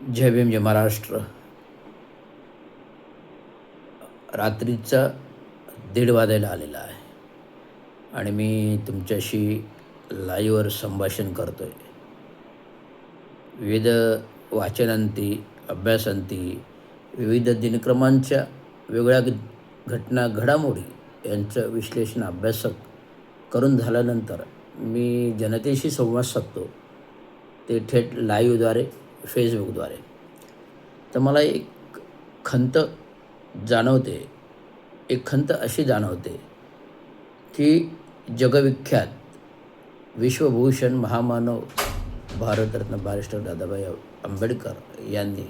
जय भीम, जय महाराष्ट्र. रात्रीचा 1:30 वाजायला आलेला आहे आणि मी तुमच्याशी लाईव्हवर संभाषण करतो आहे. विविध वाचनांती, अभ्यासांती, विविध दिनक्रमांच्या वेगळ्या घटना, घडामोडी यांचं विश्लेषण, अभ्यासक करून झाल्यानंतर मी जनतेशी संवाद साधतो, ते थेट लाईव्हद्वारे, फेसबुकद्वारे. तर मला एक खंत जाणवते, एक खंत अशी जाणवते की जगविख्यात विश्वभूषण महामानव भारतरत्न बॅरिस्टर दादाभाई आंबेडकर यांनी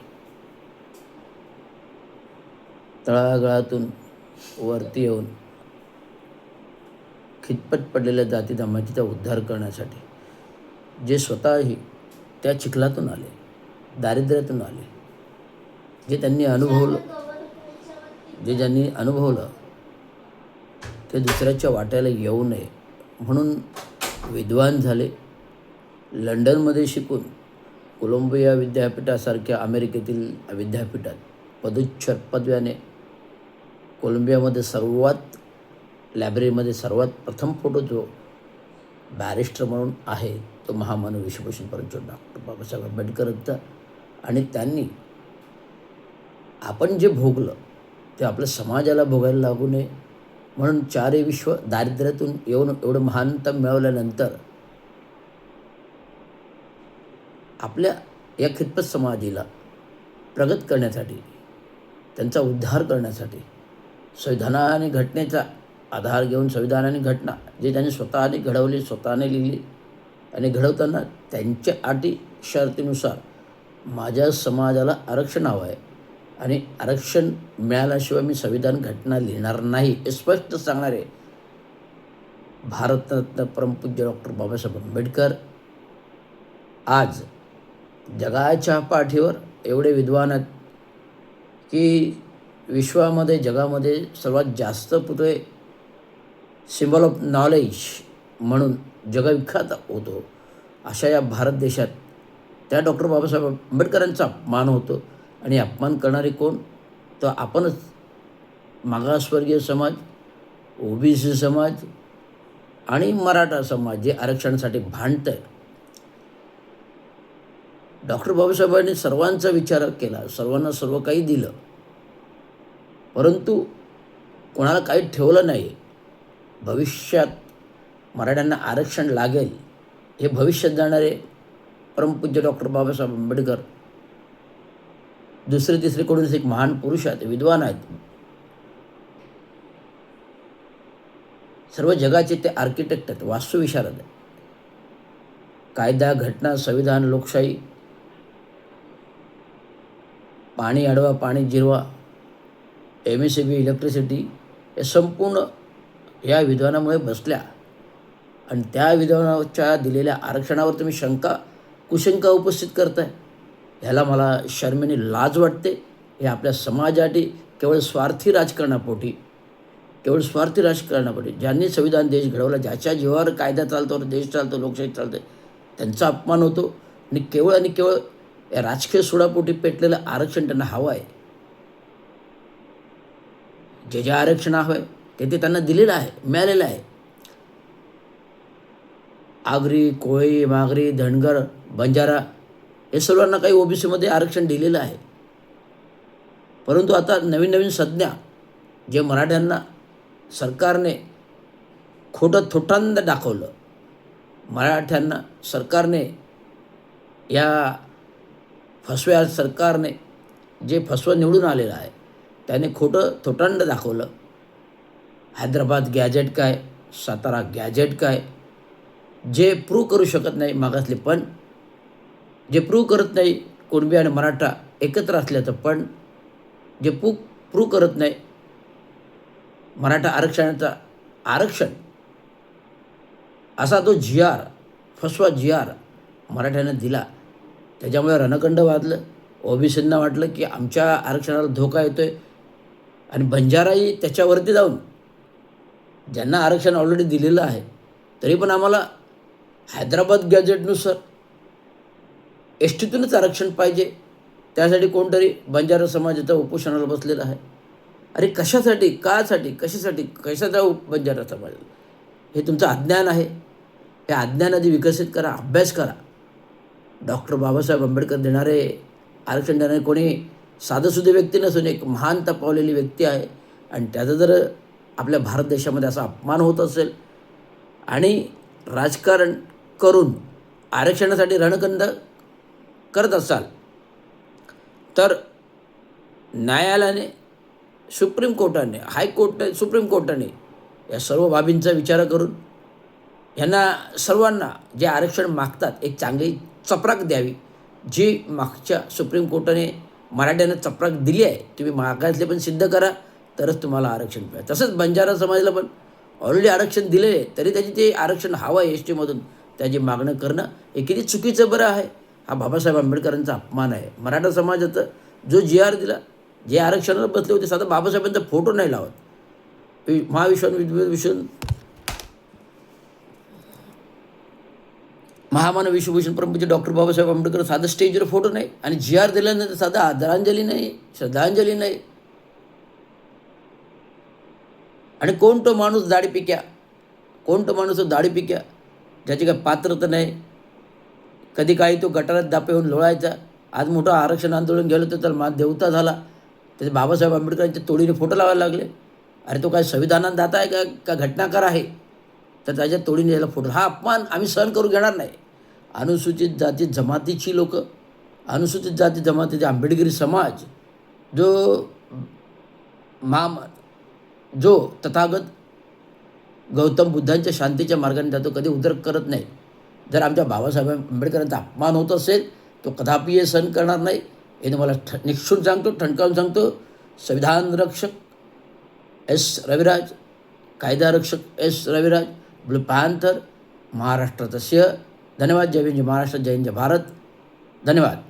तळागाळातून वरती येऊन खितपत पडलेल्या जाती धर्माचा उद्धार करण्यासाठी जे स्वतःही त्या चिखलातून आले, दारिद्र्यातून आले, जे त्यांनी अनुभवलं ते दुसऱ्याच्या वाट्याला येऊ नये म्हणून विद्वान झाले. लंडनमध्ये शिकून कोलंबिया विद्यापीठासारख्या अमेरिकेतील विद्यापीठात पदोच्चर पदव्याने कोलंबियामध्ये लायब्ररीमध्ये सर्वात प्रथम फोटो जो बॅरिस्टर म्हणून आहे तो महामानव विश्वभूषण परमपूज्य डॉक्टर बाबासाहेब आंबेडकर होता. आणि त्यांनी आपण जे भोगलं ते आपल्या समाजाला भोगायला लागू नये म्हणून चारही विश्व दारिद्र्यातून येऊन एवढं महानता मिळवल्यानंतर आपल्या या खितपत समाजाला प्रगत करण्यासाठी, त्यांचा उद्धार करण्यासाठी संविधानाने घटनेचा आधार घेऊन संविधानाने घटना जे त्यांनी स्वतःने घडवली, स्वतःने लिहिली आणि घडवताना त्यांच्या अटी शर्तीनुसार माझ्या समाजाला आरक्षण हवं आहे आणि आरक्षण मिळाल्याशिवाय मी संविधान घटना लिहिणार नाही हे स्पष्ट सांगणारे भारतरत्न परमपूज्य डॉक्टर बाबासाहेब आंबेडकर आज जगाच्या पाठीवर एवढे विद्वान आहेत की विश्वामध्ये, जगामध्ये सर्वात जास्त पुतळे सिम्बॉल ऑफ नॉलेज म्हणून जगविख्यात होतो. अशा या भारत देशात त्या डॉक्टर बाबासाहेब आंबेडकरांचा अपमान होतो आणि अपमान करणारे कोण? तर आपणच. मागासवर्गीय समाज, OBC समाज आणि मराठा समाज जे आरक्षणासाठी भांडत आहे. डॉक्टर बाबासाहेबांनी सर्वांचा विचार केला, सर्वांना सर्व काही दिलं, परंतु कोणाला काही ठेवलं नाही. भविष्यात मराठ्यांना आरक्षण लागेल हे भविष्यात जाणारे परमपूज्य डॉक्टर बाबासाहेब आंबेडकर दुसरे तिसरे कडून एक महान पुरुष आहेत, विद्वान आहेत. सर्व जगाचे ते आर्किटेक्ट आहेत, वास्तुविशारद आहेत. कायदा, घटना, संविधान, लोकशाही, पाणी अडवा, पाणी जिरवा, MSEB, इलेक्ट्रिसिटी हे संपूर्ण या विद्वानामुळे बसल्या. आणि त्या विद्वानाच्या दिलेल्या आरक्षणावर तुम्ही कुशंका उपस्थित करताय. ह्याला मला शर्मेने लाज वाटते. हे आपल्या समाजासाठी केवळ स्वार्थी राजकारणापोटी ज्यांनी संविधान देश घडवला, ज्याच्या जीवावर कायदा चालतो, देश चालतो, लोकशाही चालते, त्यांचा अपमान होतो. आणि केवळ या राजकीय सोडापोटी पेटलेलं आरक्षण त्यांना हवं आहे. जे आरक्षण हवं आहे ते त्यांना दिलेलं आहे, मिळालेलं आहे. आगरी, कोळी, मागरी, धनगर, बंजारा हे सर्वांना काही OBCमध्ये आरक्षण दिलेलं आहे. परंतु आता नवीन संज्ञा जे मराठ्यांना सरकारने खोटं थोटांद दाखवलं, मराठ्यांना सरकारने या फसव्या सरकारने जे फसवं निवडून आलेलं आहे त्याने खोटं थोटांड दाखवलं. हैदराबाद गॅजेट काय, सातारा गॅजेट काय, जे प्रूव्ह करू शकत नाही मागासले, पण जे प्रूव्ह करत नाही कुणबी आणि मराठा एकत्र असल्याचं, पण जे प्रूव्ह करत नाही मराठा आरक्षणाचा आरक्षण, असा तो फसवा मराठ्यानं दिला. त्याच्यामुळे रणकंड वाजलं. OBCंना वाटलं की आमच्या आरक्षणाला धोका येतो आहे आणि बंजाराही त्याच्यावरती जाऊन ज्यांना आरक्षण ऑलरेडी दिलेलं आहे तरी पण आम्हाला हैदराबाद गॅजेटनुसार एस टीतूनच आरक्षण पाहिजे त्यासाठी कोणतरी बंजारा समाज इथं उपोषणाला बसलेला आहे. अरे कशासाठी, कासाठी, कशासाठी, कशाचा बंजारा समाज? हे तुमचं अज्ञान आहे. हे अज्ञान आधी विकसित करा, अभ्यास करा. डॉक्टर बाबासाहेब आंबेडकर देणारे आरक्षण देणारे कोणी साधंसुधे व्यक्ती नसून एक महानता पावलेली व्यक्ती आहे. आणि त्याचा जर आपल्या भारत देशामध्ये असा अपमान होत असेल आणि राजकारण करून आरक्षणासाठी रणकंद करत असाल तर न्यायालयाने, सुप्रीम कोर्टाने, हायकोर्टाने, सुप्रीम कोर्टाने या सर्व बाबींचा विचार करून यांना सर्वांना जे आरक्षण मागतात एक चांगली चपराक द्यावी. जी मागच्या सुप्रीम कोर्टाने मराठ्यांना चपराक दिली आहे, तुम्ही मागासले पण सिद्ध करा, तरच तुम्हाला आरक्षण मिळेल. तसंच बंजारा समाजाला पण ऑलरेडी आरक्षण दिलेले आहे, तरी त्याची ते आरक्षण हवं आहे एस-टीमधून त्याची मागणं करणं हे किती चुकीचं बरं आहे. हा बाबासाहेब आंबेडकरांचा अपमान आहे. मराठा समाजाचं जो जी-आर दिला, जे आरक्षणाला बसले होते, साधा बाबासाहेबांचा फोटो नाही लावत. महामानव विश्वभूषण परमपूज्य डॉक्टर बाबासाहेब आंबेडकर साधं स्टेजवर फोटो नाही आणि जी-आर दिल्यानंतर साधा आदरांजली नाही, श्रद्धांजली नाही. आणि कोण तो माणूस दाढीपिक्या, कोण तो माणूस दाढीपिक्या ज्याची काय पात्रता नाही. कधी काही तो गटारात दापे होऊन लोळायचा. आज मोठं आरक्षण आंदोलन गेलं तर त्याला देवता झाला. त्याचे बाबासाहेब आंबेडकरांच्या तोडीने फोटो लावायला लागले. अरे तो काय संविधानात दाता आहे का घटनाकार आहे, तर त्याच्या तोडीने यायला फोटो. हा अपमान आम्ही सहन करू घेणार नाही. अनुसूचित जाती जमातीची लोक, अनुसूचित जाती जमातीचे आंबेडकरी समाज जो तथागत गौतम बुद्धांच्या शांतीच्या मार्गाने जातो, कधी उद्रेक करत नाही. जर आमच्या बाबासाहेब आंबेडकरांचा अपमान होत असेल तो कदापि हे सहन करणार नाही. हे तुम्हाला निक्षून सांगतो, ठणकावून सांगतो. संविधान रक्षक एस रविराज, कायदा रक्षक एस रविराज, ब्लू पॅन्थर, महाराष्ट्राचा सिंह. धन्यवाद. जय हिंद, जय महाराष्ट्र, जय हिंद, जय भारत. धन्यवाद.